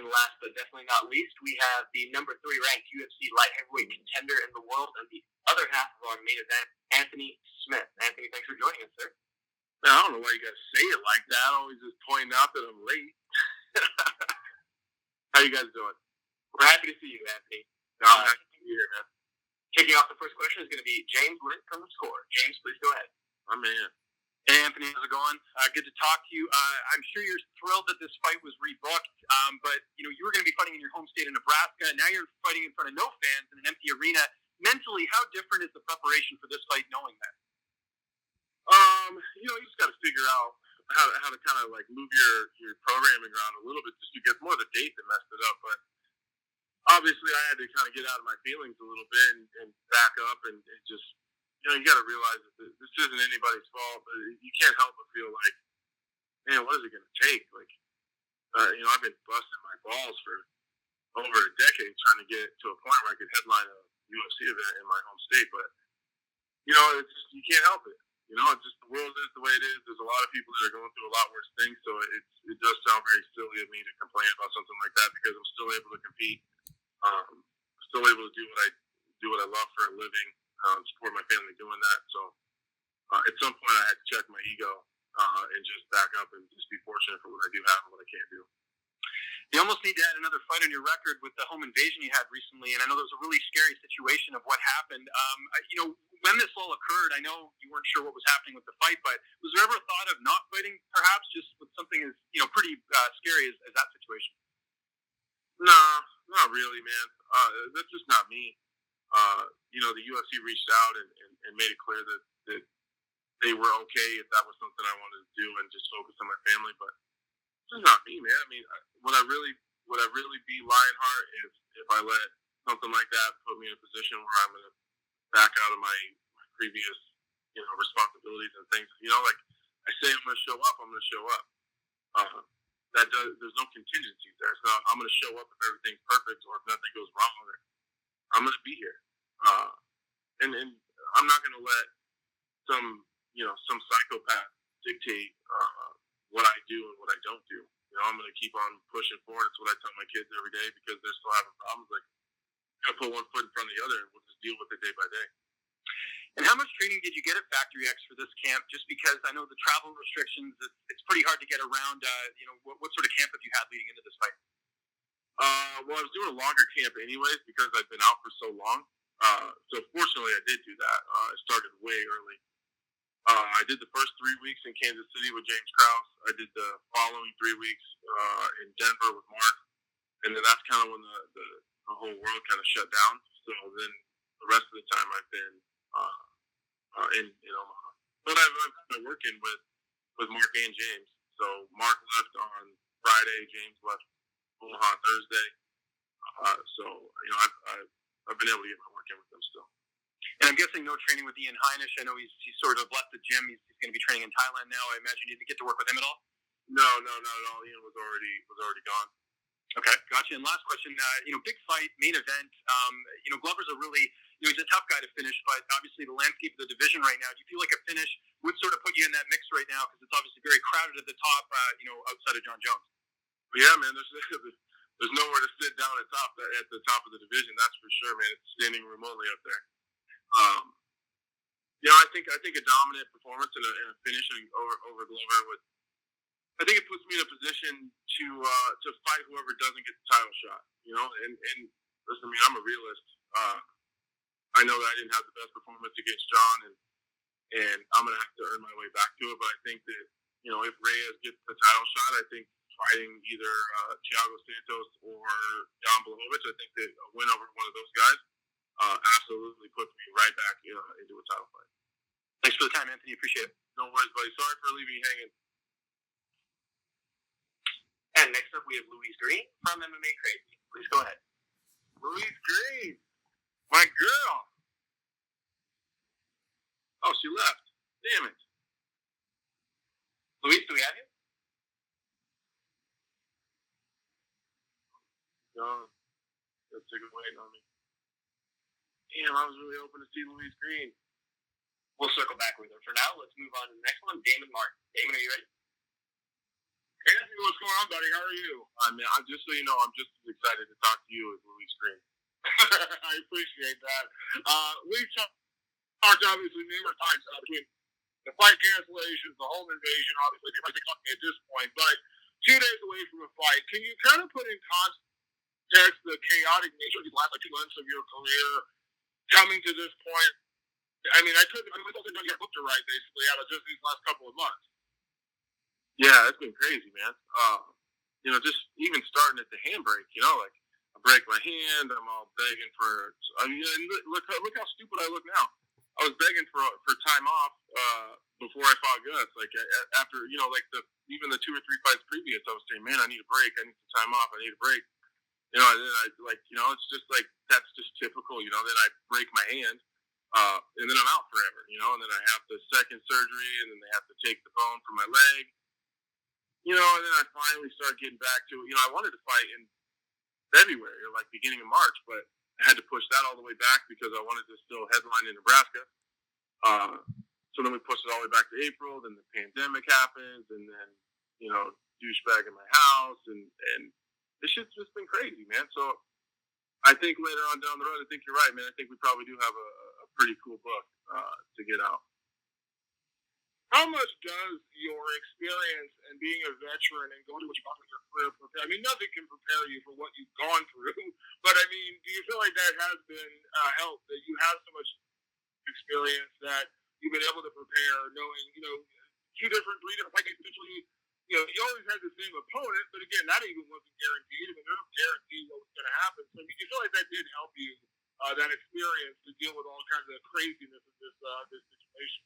last but definitely not least, we have the number 3 ranked UFC light heavyweight contender in the world and the other half of our main event, Anthony Smith. Anthony, thanks for joining us, sir. I don't know why you guys say it like that. Always just pointing out that I'm late. How you guys doing? We're happy to see you, Anthony. No, I'm happy to be here, man. Kicking off the first question is going to be James Litt from The Score. James, please go ahead. I'm in. Hey, Anthony, how's it going? Good to talk to you. I'm sure you're thrilled that this fight was rebooked, but you were going to be fighting in your home state of Nebraska. Now you're fighting in front of no fans in an empty arena. Mentally, how different is the preparation for this fight knowing that? You just got to figure out how to kind of like move your programming around a little bit just because more of the date that messed it up. But obviously, I had to kind of get out of my feelings a little bit and back up and just. You got to realize that this isn't anybody's fault, but you can't help but feel like, man, what is it going to take? Like, I've been busting my balls for over a decade trying to get to a point where I could headline a UFC event in my home state, but, it's just, you can't help it. It's just the world is the way it is. There's a lot of people that are going through a lot worse things, so it does sound very silly of me to complain about something like that because I'm still able to compete. Still able to do what I love for a living. Support my family doing that. So at some point I had to check my ego and just back up and just be fortunate for what I do have and what I can't do. You almost need to add another fight on your record with the home invasion you had recently, and I know there was a really scary situation of what happened. When this all occurred, I know you weren't sure what was happening with the fight, but was there ever a thought of not fighting, perhaps, just with something as pretty scary as that situation? Nah, not really, man. That's just not me. The UFC reached out and made it clear that they were okay if that was something I wanted to do and just focus on my family. But it's not me, man. I mean, would I really be Lionheart if I let something like that put me in a position where I'm going to back out of my previous, responsibilities and things? Like I say, I'm going to show up. I'm going to show up. There's no contingencies there. It's not, I'm going to show up if everything's perfect or if nothing goes wrong with it. I'm going to be here. And I'm not going to let some psychopath dictate what I do and what I don't do. I'm going to keep on pushing forward. It's what I tell my kids every day because they're still having problems. Like, you got to put one foot in front of the other and we'll just deal with it day by day. And how much training did you get at Factory X for this camp? Just because I know the travel restrictions, it's pretty hard to get around. What sort of camp have you had leading into this fight? Well, I was doing a longer camp anyways because I've been out for so long. So fortunately, I did do that. I started way early. I did the first 3 weeks in Kansas City with James Krause. I did the following 3 weeks in Denver with Mark. And then that's kind of when the whole world kind of shut down. So then the rest of the time I've been in Omaha. But I've been working with Mark and James. So Mark left on Friday. James left Omaha Thursday. I've been able to get my work in with them still. And I'm guessing no training with Ian Heinisch. I know he's sort of left the gym. He's going to be training in Thailand now. I imagine you didn't get to work with him at all? No, not at all. Ian was already gone. Okay, gotcha. And last question, big fight, main event. Glover's he's a tough guy to finish, but obviously the landscape of the division right now, do you feel like a finish would sort of put you in that mix right now? Because it's obviously very crowded at the top, outside of John Jones. Yeah, man, there's nowhere to sit down at the top of the division. That's for sure, man. It's standing remotely up there. I think a dominant performance and a finishing over Glover would. I think it puts me in a position to fight whoever doesn't get the title shot. And listen to me, I'm a realist. I know that I didn't have the best performance against John, and I'm gonna have to earn my way back to it. But I think that if Reyes gets the title shot, I think fighting either Thiago Santos or Jan Blachowicz, I think that a win over one of those guys absolutely puts me right back into a title fight. Thanks for the time, Anthony. Appreciate it. No worries, buddy. Sorry for leaving you hanging. And next up, we have Louise Green from MMA Crazy. Please go ahead. Louise Green, my girl. Oh, she left. Damn it. Louise, do we have you? No. That's taking waiting on me. Damn, I was really hoping to see Louise Green. We'll circle back with her. For now, let's move on to the next one, Damon Martin. Damon, are you ready? Anthony, what's going on, buddy? How are you? I'm just so you know, I'm just as excited to talk to you as Louis Green. I appreciate that. We've talked obviously numerous times between the fight cancellations, the home invasion, obviously everything's talking at this point, but 2 days away from a fight, can you kind of put in context the chaotic nature of these last 2 months of your career coming to this point? I mean, I don't think you got booked to right basically out of just these last couple of months. Yeah, it's been crazy, man. Just even starting at the handbrake, like I break my hand, I'm all begging for. Look how stupid I look now. I was begging for time off before I fought Gus. Like after even the 2 or 3 fights previous, I was saying, man, I need a break. I need some time off. I need a break. And then it's just like that's just typical. Then I break my hand, and then I'm out forever. And then I have the second surgery, and then they have to take the bone from my leg. And then I finally start getting back to it. I wanted to fight in February or like beginning of March, but I had to push that all the way back because I wanted to still headline in Nebraska. So then we pushed it all the way back to April. Then the pandemic happens, and then douchebag in my house, and this shit's just been crazy, man. So I think later on down the road, I think you're right, man. I think we probably do have a pretty cool book to get out. How much does your experience and being a veteran and going through what you've gone through in your career prepare? I mean, nothing can prepare you for what you've gone through, but I mean, do you feel like that has been help, that you have so much experience that you've been able to prepare, knowing, 3 different fights, potentially, you always had the same opponent, but again, that even wasn't guaranteed. I mean, there's no guarantee what was going to happen. So, I mean, you feel like that did help you, that experience to deal with all kinds of craziness of this situation?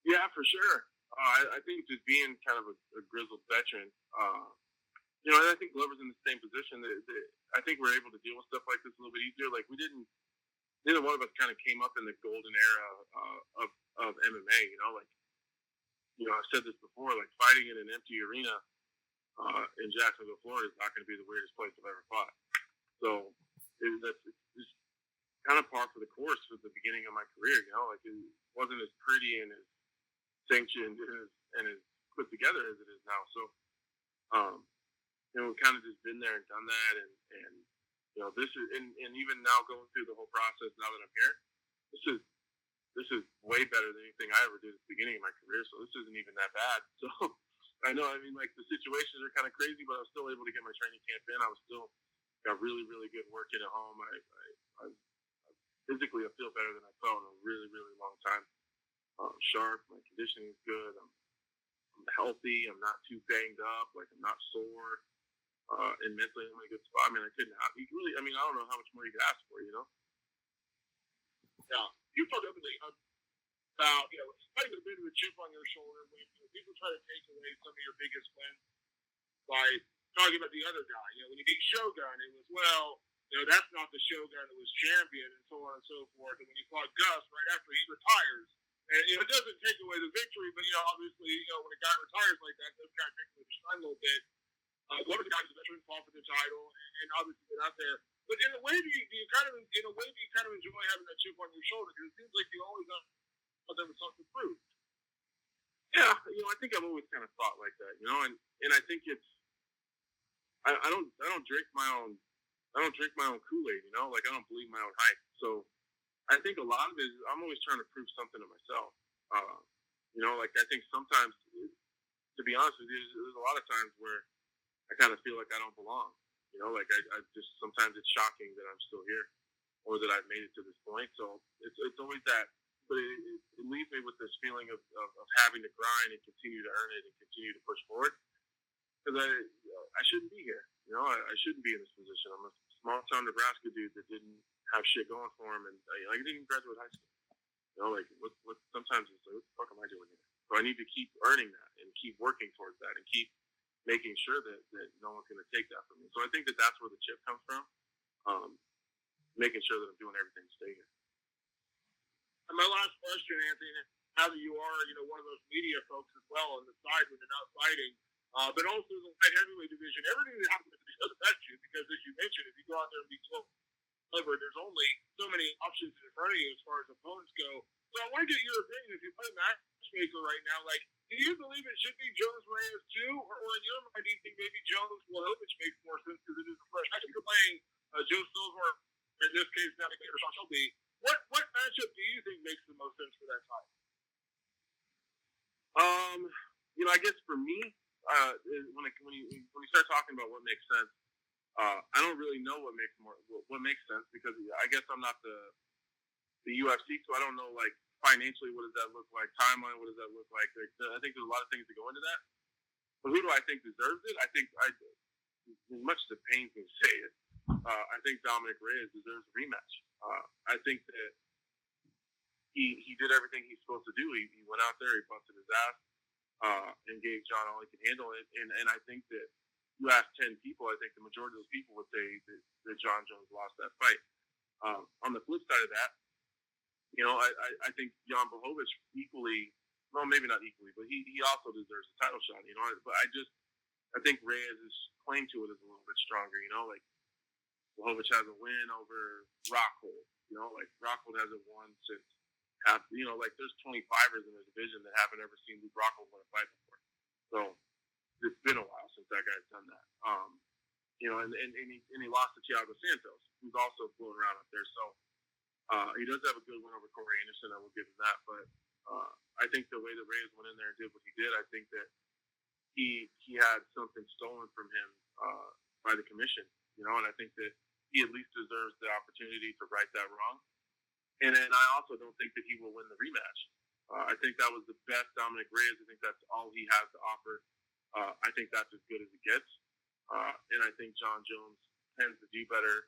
Yeah, for sure. I think just being kind of a grizzled veteran, and I think Glover's in the same position. I think we're able to deal with stuff like this a little bit easier. Like neither one of us kind of came up in the golden era of MMA. I've said this before. Like fighting in an empty arena in Jacksonville, Florida, is not going to be the weirdest place I've ever fought. So it's just kind of par for the course for the beginning of my career. Like it wasn't as pretty and as sanctioned and as put together as it is now. So, we've kind of just been there and done that, and this is, and even now going through the whole process now that I'm here, this is way better than anything I ever did at the beginning of my career. So this isn't even that bad. So I know, I mean, like the situations are kind of crazy, but I was still able to get my training camp in. I was still got really, really good work in at home. I physically I feel better than I felt in a really, really long time. I'm sharp, my conditioning is good, I'm healthy, I'm not too banged up, like I'm not sore, and mentally I'm in a good spot. I mean, I don't know how much more you could ask for, Yeah. You talked openly about, fighting with a bit of a chip on your shoulder when people try to take away some of your biggest wins by talking about the other guy. When you beat Shogun, it was, that's not the Shogun that was champion, and so on and so forth. And when you fought Gus right after he retires, and it doesn't take away the victory, but obviously, when a guy retires like that, those guys take away the shine a little bit. Glover's a guy who's a veteran, fought for the title, and obviously been out there. But in a way, do you kind of enjoy having that chip on your shoulder? Because it seems like you always have there was something to prove. Yeah, I think I've always kind of thought like that, and I think it's I don't drink my own Kool-Aid, like I don't believe my own hype. So I think a lot of it is I'm always trying to prove something to myself. Like I think sometimes, to be honest with you, there's a lot of times where I kind of feel like I don't belong. Like I just sometimes it's shocking that I'm still here or that I've made it to this point. So it's always that, but it leaves me with this feeling of having to grind and continue to earn it and continue to push forward because I shouldn't be here. I shouldn't be in this position. I'm a small town Nebraska dude that didn't have shit going for him, and I didn't even graduate high school. What sometimes it's like, what the fuck am I doing here? So I need to keep earning that and keep working towards that and keep making sure that no one's going to take that from me. So I think that's where the chip comes from, making sure that I'm doing everything to stay here. And my last question, Anthony, now that you are, one of those media folks as well on the side when you're not fighting, but also the light heavyweight division, everything that happens does affect you because, as you mentioned, if you go out there and be Glover, there's only so many options in front of you as far as opponents go. So I want to get your opinion. If you play match matchmaker right now. Like, do you believe it should be Jones Reyes too, or in your mind, do you think maybe Jones Blachowicz makes more sense because it is a fresh matchup? You're playing Joe Silver, in this case, now Sean Shelby. What matchup do you think makes the most sense for that fight? I guess for me, when you start talking about what makes sense, I don't really know what makes sense because I guess I'm not the UFC, so I don't know like financially what does that look like, timeline what does that look like. I think there's a lot of things that go into that. But who do I think deserves it? I think as much as it pains me to say it, I think Dominic Reyes deserves a rematch. I think that he did everything he's supposed to do. He went out there, he busted his ass, and gave John all he could handle. And I think that you ask 10 people, I think the majority of those people would say that John Jones lost that fight. On the flip side of that, I think Jan Blachowicz equally, well, maybe not equally, but he also deserves a title shot. But I think Reyes' claim to it is a little bit stronger. Like Blachowicz has a win over Rockhold. Like Rockhold hasn't won since. Like there's 25ers in the division that haven't ever seen Luke Rockhold win a fight before. So it's been a while since that guy's done that. And he lost to Thiago Santos, who's also floating around up there. So he does have a good win over Corey Anderson. I will give him that. But I think the way that Reyes went in there and did what he did, I think that he had something stolen from him by the commission. And I think that he at least deserves the opportunity to right that wrong. And then I also don't think that he will win the rematch. I think that was the best Dominic Reyes. I think that's all he has to offer. I think that's as good as it gets. And I think John Jones tends to do better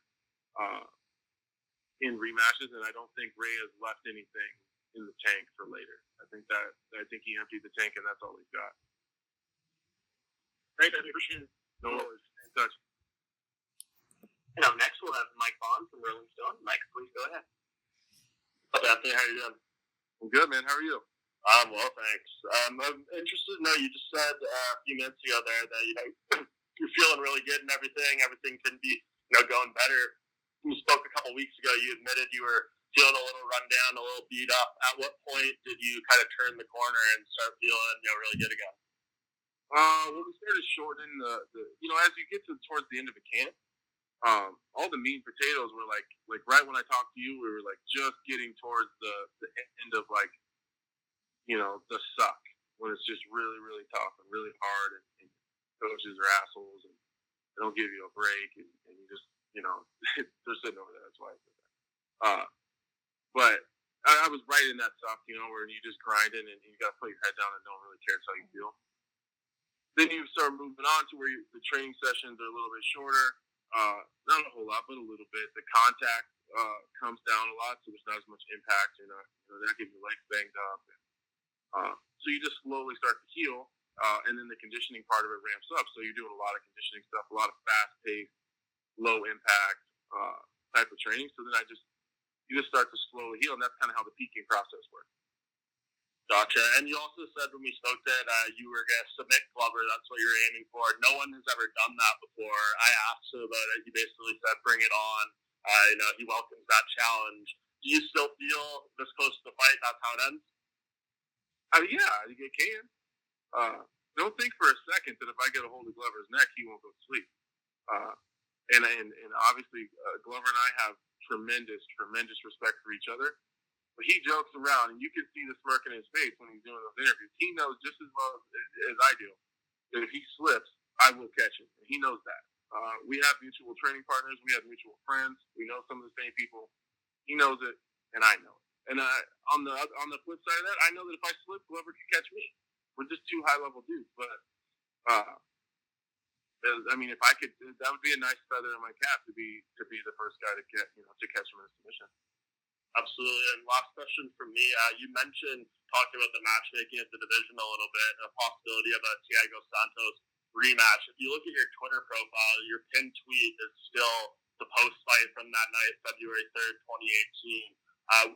in rematches, and I don't think Reyes left anything in the tank for later. I think he emptied the tank, and that's all he's got. Great, I appreciate it. No worries. Stay in touch. And up next, we'll have Mike Bond from Rolling Stone. Mike, please go ahead. What's happening? How you doing? I'm good, man. How are you? I'm well, thanks. I'm interested to know, you just said a few minutes ago there that you're feeling really good and everything couldn't be going better. When you spoke a couple weeks ago, you admitted you were feeling a little run down, a little beat up. At what point did you kind of turn the corner and start feeling really good again? Well, we started shortening the as you get towards the end of the camp, all the meat and potatoes were like right when I talked to you, we were like just getting towards the end of the suck, when it's just really, really tough and really hard, and coaches are assholes and they don't give you a break, and you just they're sitting over there. That's why I said that. But I was right in that suck, where you just grinding and you got to put your head down and no one really cares how you feel. Then you start moving on to where the training sessions are a little bit shorter. Not a whole lot, but a little bit. The contact comes down a lot, so there's not as much impact. You're not getting your legs banged up. So you just slowly start to heal, and then the conditioning part of it ramps up. So you're doing a lot of conditioning stuff, a lot of fast-paced, low-impact type of training. So then you just start to slowly heal, and that's kind of how the peaking process works. Gotcha. And you also said when we spoke that you were going to submit Glover. That's what you're aiming for. No one has ever done that before. I asked him about it. He basically said, bring it on. He welcomes that challenge. Do you still feel this close to the fight? That's how it ends? Yeah, I think it can. Don't think for a second that if I get a hold of Glover's neck, he won't go to sleep. And obviously, Glover and I have tremendous respect for each other. But he jokes around, and you can see the smirk in his face when he's doing those interviews. He knows just as well as I do that if he slips, I will catch him. And he knows that. We have mutual training partners. We have mutual friends. We know some of the same people. He knows it, and I know it. And on the flip side of that, I know that if I slip, Glover can catch me. We're just two high-level dudes. But, if I could, that would be a nice feather in my cap to be the first guy to catch him in a submission. Absolutely. And last question from me. You mentioned talking about the matchmaking of the division a little bit, a possibility of a Thiago Santos rematch. If you look at your Twitter profile, your pinned tweet is still the post fight from that night, February 3rd, 2018.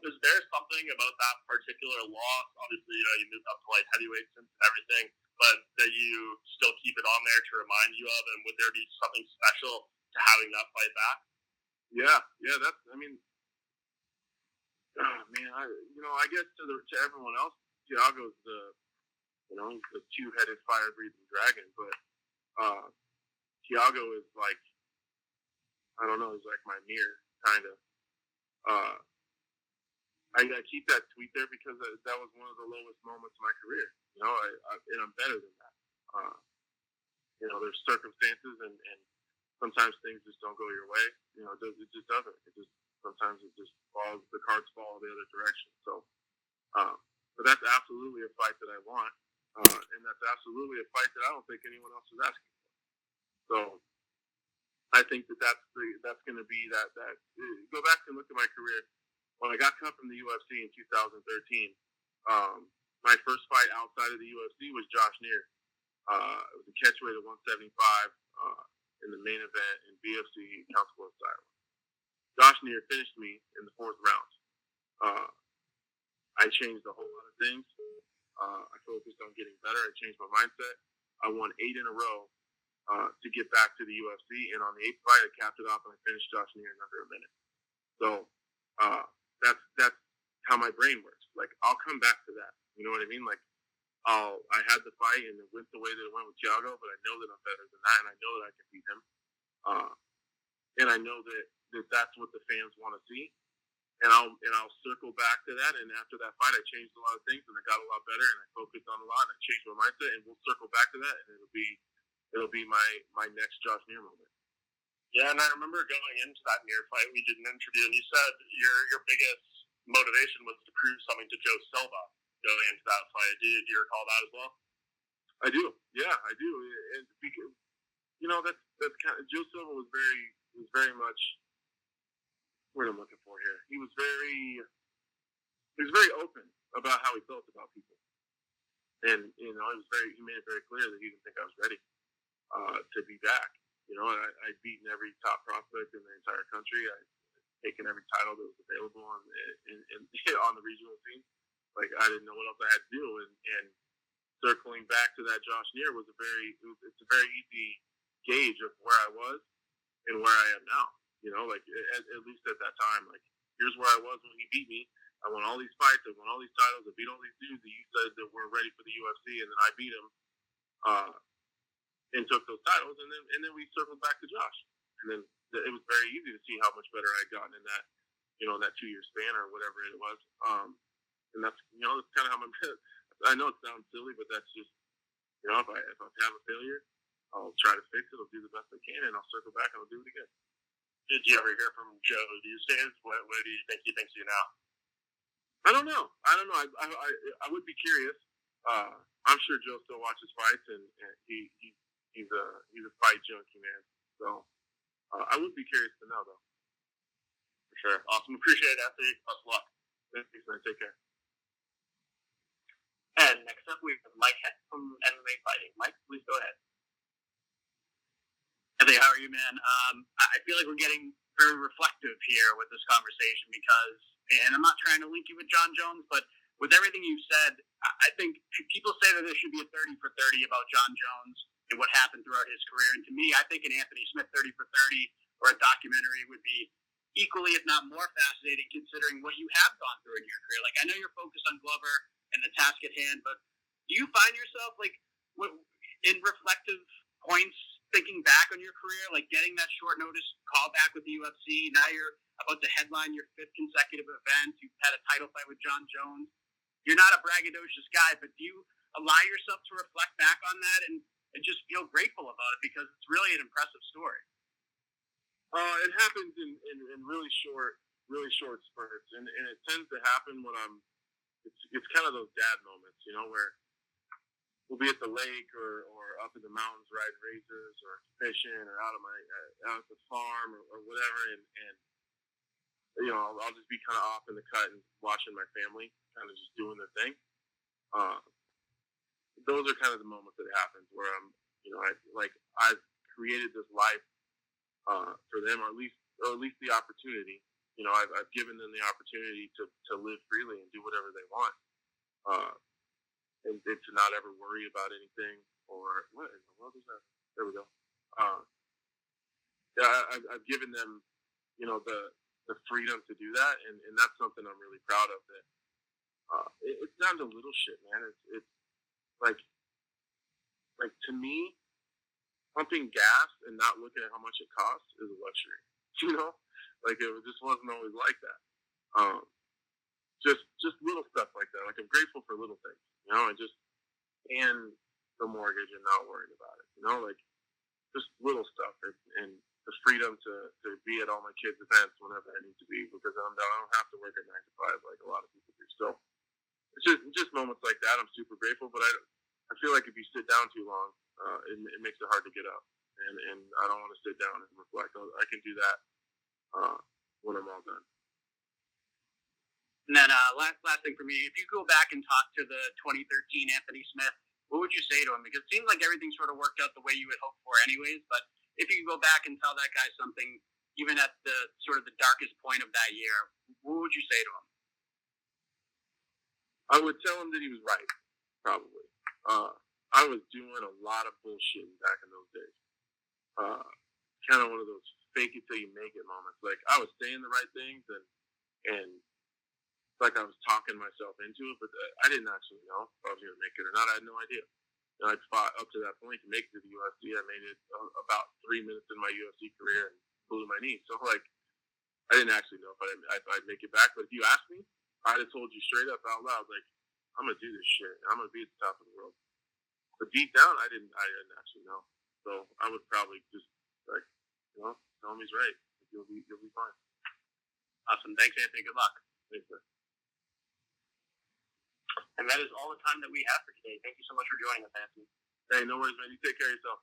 Is there something about that particular loss? Obviously, you moved up to light heavyweight since and everything, but that you still keep it on there to remind you of? And would there be something special to having that fight back? Yeah. I guess to everyone else, Thiago's he's the two-headed fire-breathing dragon, but Thiago is like, I don't know, he's like my mirror, kind of. I keep that tweet there because that was one of the lowest moments of my career. And I'm better than that. There's circumstances and sometimes things just don't go your way. It just doesn't. Sometimes it just falls. The cards fall the other direction. So, but that's absolutely a fight that I want, and that's absolutely a fight that I don't think anyone else is asking for. So, I think that's going to be that. Go back and look at my career. When I got cut from the UFC in 2013, my first fight outside of the UFC was Josh Neer. It was a catchweight at 175 in the main event in BFC Council style. Josh Neer finished me in the fourth round. I changed a whole lot of things. I focused on getting better. I changed my mindset. I won 8 in a row to get back to the UFC, and on the 8th fight, I capped it off and I finished Josh Neer in under a minute. So that's how my brain works. Like, I'll come back to that. You know what I mean? Like, I had the fight and it went the way that it went with Thiago, but I know that I'm better than that, and I know that I can beat him. And I know that that's what the fans want to see. And I'll circle back to that. And after that fight, I changed a lot of things, and I got a lot better, and I focused on a lot, and I changed my mindset. And we'll circle back to that, and it'll be my next Josh Neer moment. Yeah, and I remember going into that Neer fight, we did an interview, and you said your biggest motivation was to prove something to Joe Silva going into that fight. Do you recall that as well? I do. Yeah, I do. And because, that's kind of, Joe Silva was very much, what I'm looking for here. He was very open about how he felt about people. And, he made it very clear that he didn't think I was ready to be back. I'd beaten every top prospect in the entire country. I'd taken every title that was available on the regional scene. Like, I didn't know what else I had to do. And circling back to that Josh Neer it's a very easy gauge of where I was and where I am now. At least at that time, like, here's where I was when he beat me. I won all these fights. I won all these titles. I beat all these dudes that you said that were ready for the UFC, and then I beat him and took those titles. And then we circled back to Josh. And then it was very easy to see how much better I had gotten in that, that 2-year span or whatever it was. And that's kind of how I know it sounds silly, but that's just, if I have a failure, I'll try to fix it. I'll do the best I can, and I'll circle back and I'll do it again. Did you ever hear from Joe these days? What do you think he thinks of you now? I don't know. I would be curious. I'm sure Joe still watches fights, and he's a fight junkie, man. So I would be curious to know, though. For sure. Awesome. Appreciate it, Anthony. Best of luck. Thanks, man. Take care. And next up, we have Mike from MMA Fighting. Mike, please go ahead. Anthony, how are you, man? I feel like we're getting very reflective here with this conversation because, and I'm not trying to link you with John Jones, but with everything you've said, I think people say that there should be a 30 for 30 about John Jones and what happened throughout his career. And to me, I think an Anthony Smith 30 for 30 or a documentary would be equally, if not more fascinating, considering what you have gone through in your career. Like, I know you're focused on Glover and the task at hand, but do you find yourself, like, in reflective points, thinking back on your career, like getting that short notice call back with the UFC, now you're about to headline your 5th consecutive event, you've had a title fight with John Jones. You're not a braggadocious guy, but do you allow yourself to reflect back on that and just feel grateful about it, because it's really an impressive story? It happens in really short spurts, and it tends to happen when it's kind of those dad moments, where we'll be at the lake or up in the mountains riding races or fishing or out at the farm or whatever, and I'll just be kind of off in the cut and watching my family kind of just doing their thing. Those are kind of the moments that it happens where I'm, I've created this life for them, or at least the opportunity. I've given them the opportunity to live freely and do whatever they want. And to not ever worry about anything, or what in the world is that? There we go. I've given them, the freedom to do that, and that's something I'm really proud of. That it's down to little shit, man. It's like to me, pumping gas and not looking at how much it costs is a luxury. You know, like it just wasn't always like that. Just little stuff like that. Like I'm grateful for little things, you know, and the mortgage and not worrying about it. You know, like just little stuff and the freedom to be at all my kids' events whenever I need to be because I don't have to work at 9 to 5 like a lot of people do. So it's just moments like that. I'm super grateful, but I feel like if you sit down too long, it makes it hard to get up. And I don't want to sit down and reflect. I can do that when I'm all done. And then last thing for me, if you go back and talk to the 2013 Anthony Smith, what would you say to him? Because it seems like everything sort of worked out the way you would hope for anyways, but if you could go back and tell that guy something, even at the sort of the darkest point of that year, what would you say to him? I would tell him that he was right, probably. I was doing a lot of bullshit back in those days. Kind of one of those fake it till you make it moments. Like I was saying the right things and like I was talking myself into it, but I didn't actually know if I was going to make it or not. I had no idea. You know, I'd fought up to that point to make it to the UFC. I made it about 3 minutes in my UFC career and blew my knee. So like I didn't actually know if I'd make it back. But if you asked me, I'd have told you straight up out loud, like I'm going to do this shit. I'm going to be at the top of the world. But deep down, I didn't actually know. So I would probably just like, you know, tell him he's right. You'll be fine. Awesome. Thanks, Anthony. Good luck. Thanks, man. And that is all the time that we have for today. Thank you so much for joining us, Anthony. Hey, no worries, man. You take care of yourself.